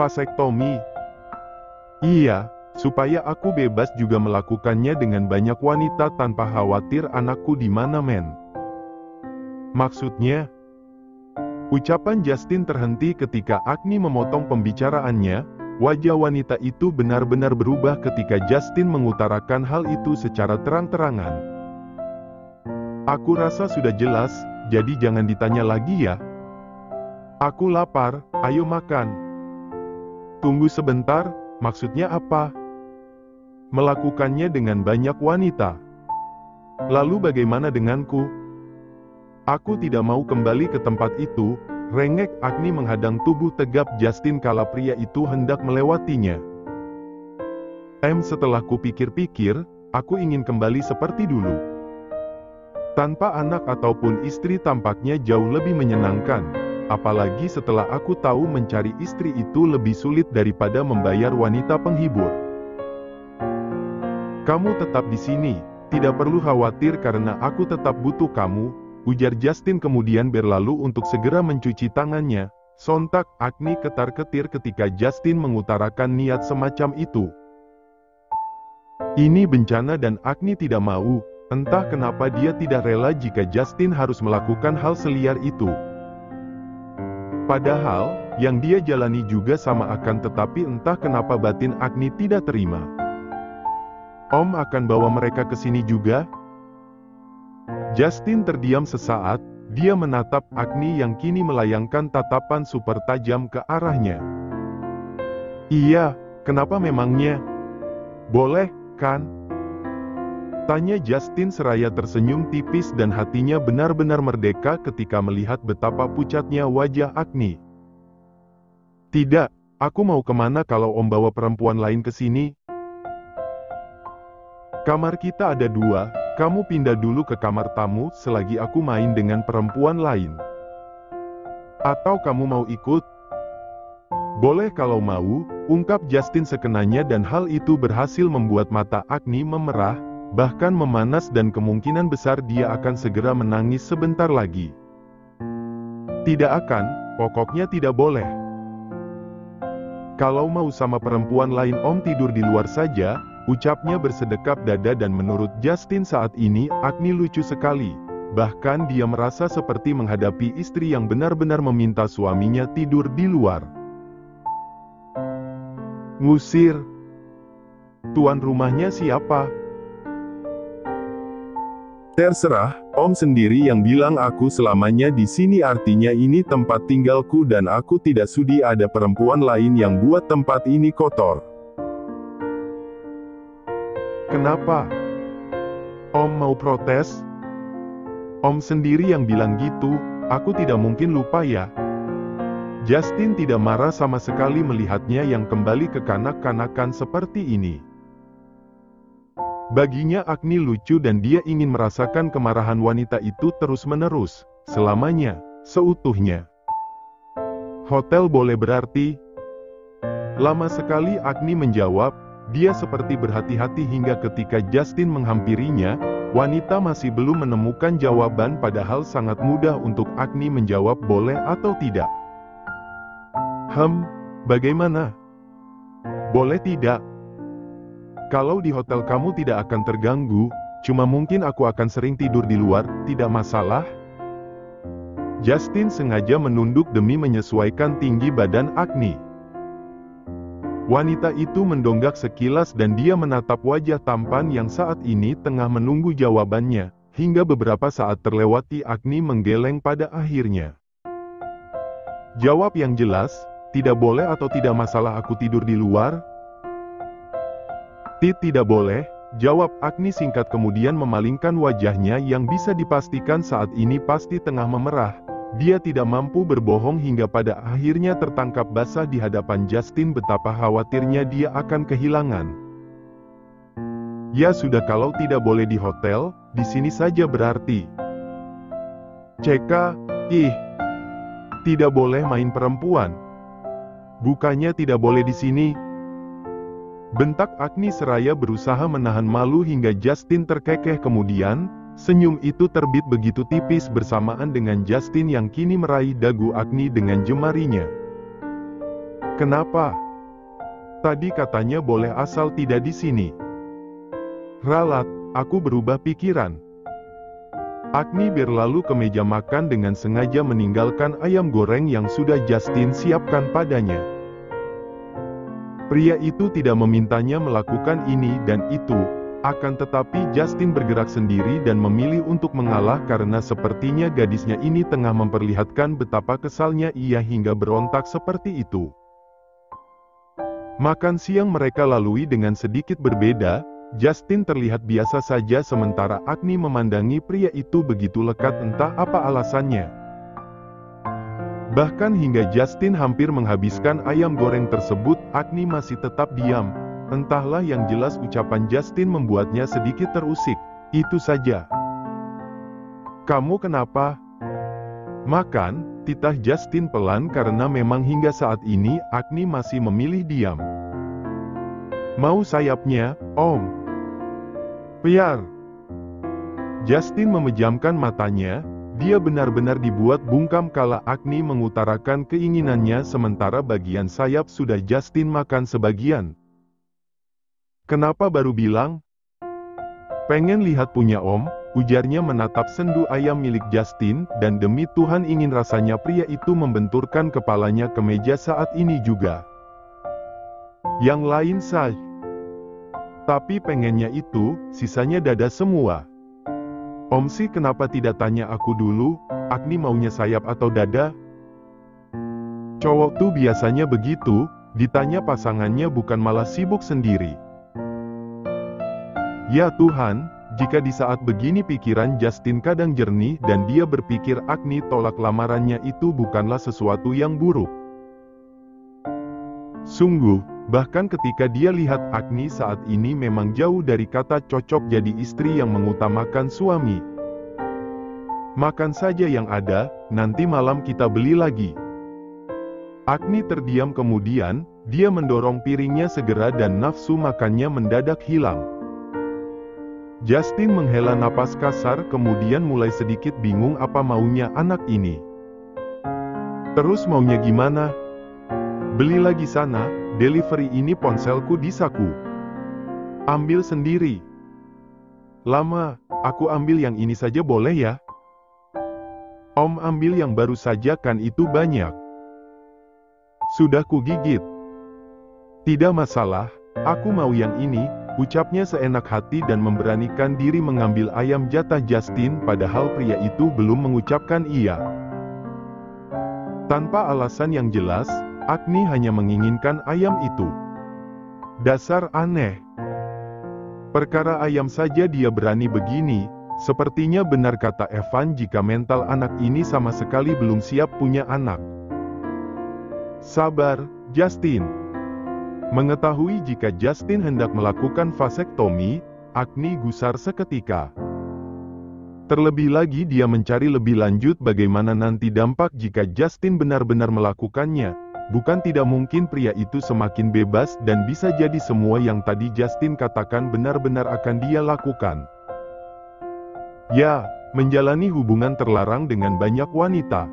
Vasektomi? Iya, supaya aku bebas juga melakukannya dengan banyak wanita tanpa khawatir anakku di mana men. Maksudnya? Ucapan Justin terhenti ketika Agni memotong pembicaraannya. Wajah wanita itu benar-benar berubah ketika Justin mengutarakan hal itu secara terang-terangan. Aku rasa sudah jelas, jadi jangan ditanya lagi ya. Aku lapar, ayo makan. Tunggu sebentar, maksudnya apa? Melakukannya dengan banyak wanita. Lalu bagaimana denganku? Aku tidak mau kembali ke tempat itu. Rengek Agni menghadang tubuh tegap Justin kala pria itu hendak melewatinya. Setelah kupikir-pikir, aku ingin kembali seperti dulu. Tanpa anak ataupun istri tampaknya jauh lebih menyenangkan. Apalagi setelah aku tahu mencari istri itu lebih sulit daripada membayar wanita penghibur. Kamu tetap di sini, tidak perlu khawatir karena aku tetap butuh kamu, ujar Justin kemudian berlalu untuk segera mencuci tangannya. Sontak Agni ketar-ketir ketika Justin mengutarakan niat semacam itu. Ini bencana dan Agni tidak mau, entah kenapa dia tidak rela jika Justin harus melakukan hal seliar itu. Padahal, yang dia jalani juga sama akan tetapi entah kenapa batin Agni tidak terima. Om akan bawa mereka ke sini juga? Justin terdiam sesaat, dia menatap Agni yang kini melayangkan tatapan super tajam ke arahnya. Iya, kenapa memangnya? Boleh, kan? Tanya Justin seraya tersenyum tipis dan hatinya benar-benar merdeka ketika melihat betapa pucatnya wajah Agni. Tidak, aku mau kemana kalau om bawa perempuan lain ke sini? Kamar kita ada 2, kamu pindah dulu ke kamar tamu selagi aku main dengan perempuan lain. Atau kamu mau ikut? Boleh kalau mau, ungkap Justin sekenanya dan hal itu berhasil membuat mata Agni memerah, bahkan memanas dan kemungkinan besar dia akan segera menangis sebentar lagi. Tidak akan, pokoknya tidak boleh. Kalau mau sama perempuan lain om tidur di luar saja, ucapnya bersedekap dada dan menurut Justin saat ini, Agni lucu sekali. Bahkan dia merasa seperti menghadapi istri yang benar-benar meminta suaminya tidur di luar. Ngusir? Tuan rumahnya siapa? Terserah, om sendiri yang bilang aku selamanya di sini artinya ini tempat tinggalku dan aku tidak sudi ada perempuan lain yang buat tempat ini kotor. Kenapa? Om mau protes? Om sendiri yang bilang gitu, aku tidak mungkin lupa ya. Justin tidak marah sama sekali melihatnya yang kembali kekanak-kanakan seperti ini. Baginya Agni lucu dan dia ingin merasakan kemarahan wanita itu terus-menerus, selamanya, seutuhnya. Hotel boleh berarti? Lama sekali Agni menjawab, dia seperti berhati-hati hingga ketika Justin menghampirinya, wanita masih belum menemukan jawaban padahal sangat mudah untuk Agni menjawab boleh atau tidak. Bagaimana? Boleh tidak? Kalau di hotel kamu tidak akan terganggu, cuma mungkin aku akan sering tidur di luar, tidak masalah? Justin sengaja menunduk demi menyesuaikan tinggi badan Agni. Wanita itu mendonggak sekilas dan dia menatap wajah tampan yang saat ini tengah menunggu jawabannya, hingga beberapa saat terlewati Agni menggeleng pada akhirnya. Jawab yang jelas, tidak boleh atau tidak masalah aku tidur di luar? Tidak boleh, jawab Agni singkat kemudian memalingkan wajahnya yang bisa dipastikan saat ini pasti tengah memerah. Dia tidak mampu berbohong hingga pada akhirnya tertangkap basah di hadapan Justin betapa khawatirnya dia akan kehilangan. Ya sudah kalau tidak boleh di hotel, di sini saja berarti. Ceka, tidak boleh main perempuan. Bukannya tidak boleh di sini? Bentak Agni seraya berusaha menahan malu hingga Justin terkekeh kemudian, senyum itu terbit begitu tipis bersamaan dengan Justin yang kini meraih dagu Agni dengan jemarinya. Kenapa? Tadi katanya boleh asal tidak di sini. Ralat, aku berubah pikiran. Agni berlalu ke meja makan dengan sengaja meninggalkan ayam goreng yang sudah Justin siapkan padanya. Pria itu tidak memintanya melakukan ini dan itu, akan tetapi Justin bergerak sendiri dan memilih untuk mengalah karena sepertinya gadisnya ini tengah memperlihatkan betapa kesalnya ia hingga berontak seperti itu. Makan siang mereka lalui dengan sedikit berbeda. Justin terlihat biasa saja sementara Agni memandangi pria itu begitu lekat entah apa alasannya. Bahkan hingga Justin hampir menghabiskan ayam goreng tersebut, Agni masih tetap diam. Entahlah yang jelas ucapan Justin membuatnya sedikit terusik. Itu saja. Kamu kenapa? Makan, titah Justin pelan karena memang hingga saat ini Agni masih memilih diam. Mau sayapnya, Om? Piar. Justin memejamkan matanya, dia benar-benar dibuat bungkam kala Agni mengutarakan keinginannya sementara bagian sayap sudah Justin makan sebagian. Kenapa baru bilang? Pengen lihat punya Om, ujarnya menatap sendu ayam milik Justin, dan demi Tuhan ingin rasanya pria itu membenturkan kepalanya ke meja saat ini juga. Yang lain sah. Tapi pengennya itu, sisanya dada semua. Om sih kenapa tidak tanya aku dulu, Agni maunya sayap atau dada? Cowok tuh biasanya begitu, ditanya pasangannya bukan malah sibuk sendiri. Ya Tuhan, jika di saat begini pikiran Justin kadang jernih dan dia berpikir Agni tolak lamarannya itu bukanlah sesuatu yang buruk. Sungguh, bahkan ketika dia lihat Agni saat ini memang jauh dari kata cocok jadi istri yang mengutamakan suami. Makan saja yang ada, nanti malam kita beli lagi. Agni terdiam kemudian, dia mendorong piringnya segera dan nafsu makannya mendadak hilang. Justin menghela napas kasar kemudian mulai sedikit bingung apa maunya anak ini. Terus maunya gimana? Beli lagi sana, delivery ini ponselku di saku. Ambil sendiri. Lama, aku ambil yang ini saja boleh ya? Om ambil yang baru saja kan itu banyak. Sudah ku gigit. Tidak masalah, aku mau yang ini. Ucapnya seenak hati dan memberanikan diri mengambil ayam jatah Justin padahal pria itu belum mengucapkan iya. Tanpa alasan yang jelas, Agni hanya menginginkan ayam itu. Dasar aneh. Perkara ayam saja dia berani begini, sepertinya benar kata Evan jika mental anak ini sama sekali belum siap punya anak. Sabar, Justin. Mengetahui jika Justin hendak melakukan vasektomi, Agni gusar seketika. Terlebih lagi dia mencari lebih lanjut bagaimana nanti dampak jika Justin benar-benar melakukannya. Bukan tidak mungkin pria itu semakin bebas dan bisa jadi semua yang tadi Justin katakan benar-benar akan dia lakukan. Ya, menjalani hubungan terlarang dengan banyak wanita.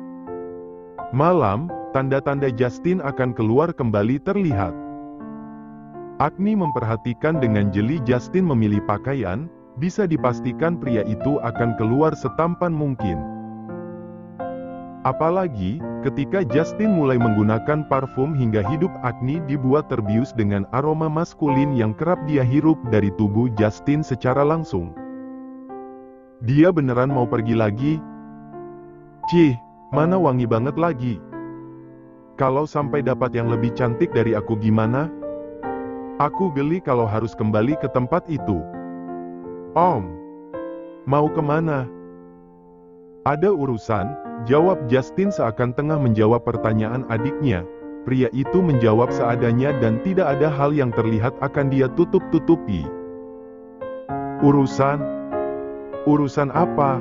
Malam, tanda-tanda Justin akan keluar kembali terlihat. Agni memperhatikan dengan jeli Justin memilih pakaian, bisa dipastikan pria itu akan keluar setampan mungkin. Apalagi, ketika Justin mulai menggunakan parfum hingga hidup Agni dibuat terbius dengan aroma maskulin yang kerap dia hirup dari tubuh Justin secara langsung. Dia beneran mau pergi lagi? Cih, mana wangi banget lagi. Kalau sampai dapat yang lebih cantik dari aku gimana? Aku geli kalau harus kembali ke tempat itu. Om, mau kemana? Ada urusan, jawab Justin seakan tengah menjawab pertanyaan adiknya. Pria itu menjawab seadanya dan tidak ada hal yang terlihat akan dia tutup-tutupi. Urusan? Urusan apa?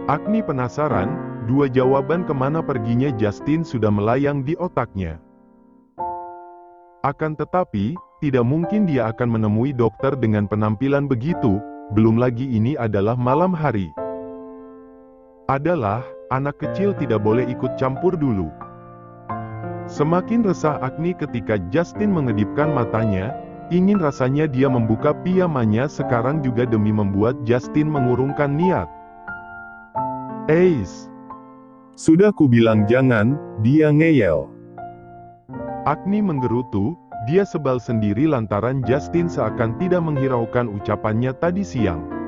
Agni penasaran, dua jawaban kemana perginya Justin sudah melayang di otaknya. Akan tetapi, tidak mungkin dia akan menemui dokter dengan penampilan begitu, belum lagi ini adalah malam hari. Anak kecil tidak boleh ikut campur dulu. Semakin resah Agni ketika Justin mengedipkan matanya, ingin rasanya dia membuka piyamanya sekarang juga demi membuat Justin mengurungkan niat. "Eis, sudah kubilang jangan," dia ngeyel. Agni menggerutu, dia sebal sendiri lantaran Justin seakan tidak menghiraukan ucapannya tadi siang.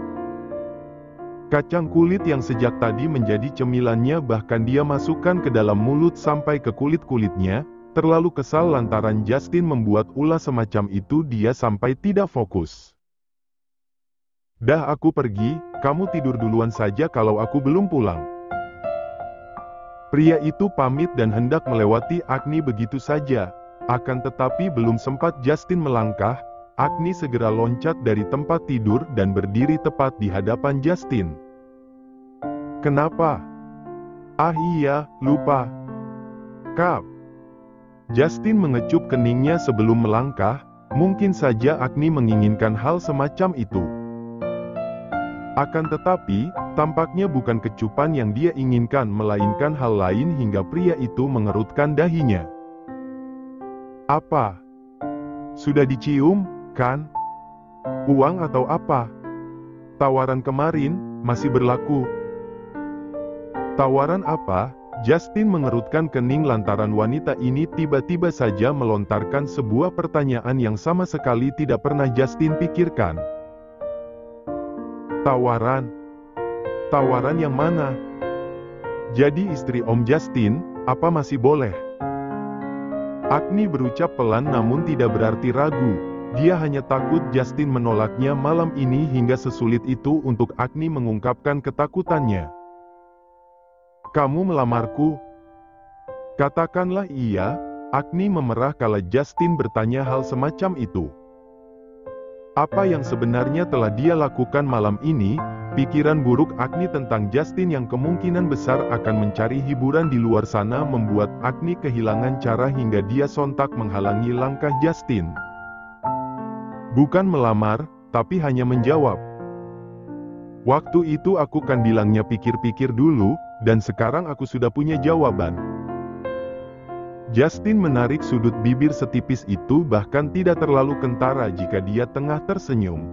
Kacang kulit yang sejak tadi menjadi cemilannya bahkan dia masukkan ke dalam mulut sampai ke kulit-kulitnya, terlalu kesal lantaran Justin membuat ulah semacam itu dia sampai tidak fokus. "Dah aku pergi, kamu tidur duluan saja kalau aku belum pulang." Pria itu pamit dan hendak melewati Agni begitu saja. Akan tetapi belum sempat Justin melangkah, Agni segera loncat dari tempat tidur dan berdiri tepat di hadapan Justin. "Kenapa?" "Ah iya, lupa." "Kap." Justin mengecup keningnya sebelum melangkah, mungkin saja Agni menginginkan hal semacam itu. Akan tetapi, tampaknya bukan kecupan yang dia inginkan melainkan hal lain hingga pria itu mengerutkan dahinya. "Apa? Sudah dicium, kan? Uang atau apa? Tawaran kemarin, masih berlaku." "Tawaran apa?" Justin mengerutkan kening lantaran wanita ini tiba-tiba saja melontarkan sebuah pertanyaan yang sama sekali tidak pernah Justin pikirkan. "Tawaran? Tawaran yang mana? Jadi istri Om Justin, apa masih boleh?" Agni berucap pelan namun tidak berarti ragu. Dia hanya takut Justin menolaknya malam ini hingga sesulit itu untuk Agni mengungkapkan ketakutannya. "Kamu melamarku?" "Katakanlah iya." Agni memerah kala Justin bertanya hal semacam itu. Apa yang sebenarnya telah dia lakukan malam ini? Pikiran buruk Agni tentang Justin yang kemungkinan besar akan mencari hiburan di luar sana membuat Agni kehilangan cara hingga dia sontak menghalangi langkah Justin. "Bukan melamar, tapi hanya menjawab." "Waktu itu aku kan bilangnya pikir-pikir dulu, dan sekarang aku sudah punya jawaban." Justin menarik sudut bibir setipis itu bahkan tidak terlalu kentara jika dia tengah tersenyum.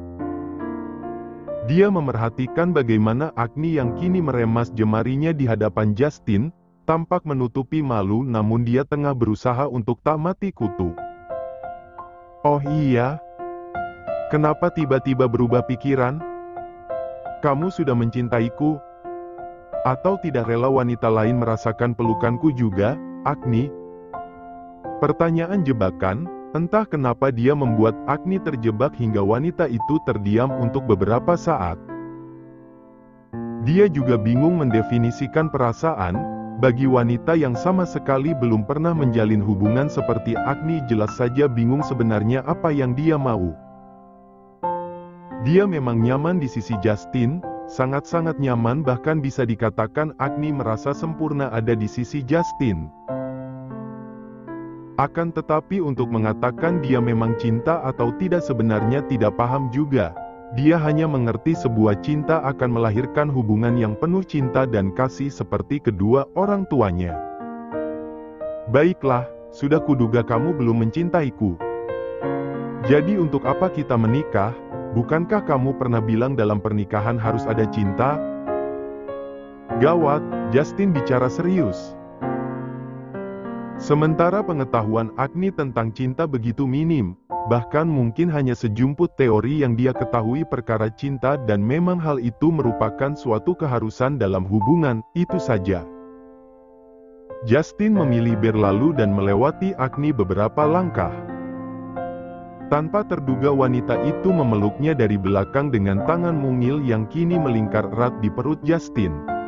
Dia memerhatikan bagaimana Agni yang kini meremas jemarinya di hadapan Justin, tampak menutupi malu namun dia tengah berusaha untuk tak mati kutu. "Oh iya? Kenapa tiba-tiba berubah pikiran? Kamu sudah mencintaiku? Atau tidak rela wanita lain merasakan pelukanku juga, Agni?" Pertanyaan jebakan, entah kenapa dia membuat Agni terjebak hingga wanita itu terdiam untuk beberapa saat. Dia juga bingung mendefinisikan perasaan, bagi wanita yang sama sekali belum pernah menjalin hubungan seperti Agni jelas saja bingung sebenarnya apa yang dia mau. Dia memang nyaman di sisi Justin, sangat-sangat nyaman bahkan bisa dikatakan Agni merasa sempurna ada di sisi Justin. Akan tetapi untuk mengatakan dia memang cinta atau tidak sebenarnya tidak paham juga. Dia hanya mengerti sebuah cinta akan melahirkan hubungan yang penuh cinta dan kasih seperti kedua orang tuanya. "Baiklah, sudah kuduga kamu belum mencintaiku. Jadi untuk apa kita menikah? Bukankah kamu pernah bilang dalam pernikahan harus ada cinta?" Gawat, Justin bicara serius. Sementara pengetahuan Agni tentang cinta begitu minim, bahkan mungkin hanya sejumput teori yang dia ketahui perkara cinta dan memang hal itu merupakan suatu keharusan dalam hubungan, itu saja. Justin memilih berlalu dan melewati Agni beberapa langkah. Tanpa terduga wanita itu memeluknya dari belakang dengan tangan mungil yang kini melingkar erat di perut Justin.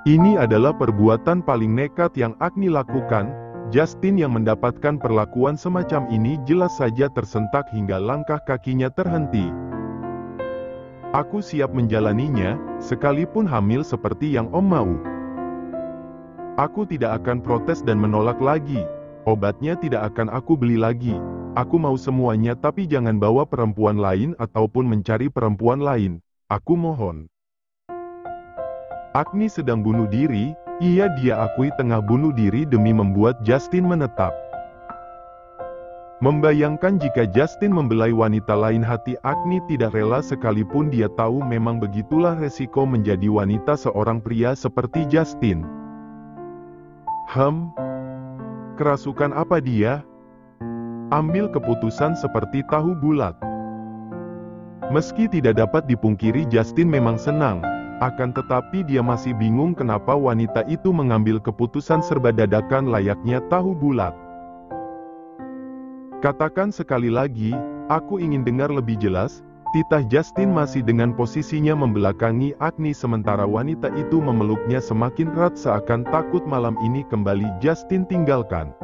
Ini adalah perbuatan paling nekat yang Agni lakukan. Justin yang mendapatkan perlakuan semacam ini jelas saja tersentak hingga langkah kakinya terhenti. "Aku siap menjalaninya, sekalipun hamil seperti yang Om mau. Aku tidak akan protes dan menolak lagi. Obatnya tidak akan aku beli lagi. Aku mau semuanya tapi jangan bawa perempuan lain ataupun mencari perempuan lain. Aku mohon." Agni sedang bunuh diri, Dia akui tengah bunuh diri demi membuat Justin menetap. Membayangkan jika Justin membelai wanita lain, hati Agni tidak rela sekalipun dia tahu memang begitulah resiko menjadi wanita seorang pria seperti Justin. Kerasukan apa dia? Ambil keputusan seperti tahu bulat. Meski tidak dapat dipungkiri Justin memang senang, akan tetapi dia masih bingung kenapa wanita itu mengambil keputusan serba dadakan layaknya tahu bulat. Katakan sekali lagi, aku ingin dengar lebih jelas. Titah Justin masih dengan posisinya membelakangi Agni sementara wanita itu memeluknya semakin erat seakan takut malam ini kembali Justin tinggalkan.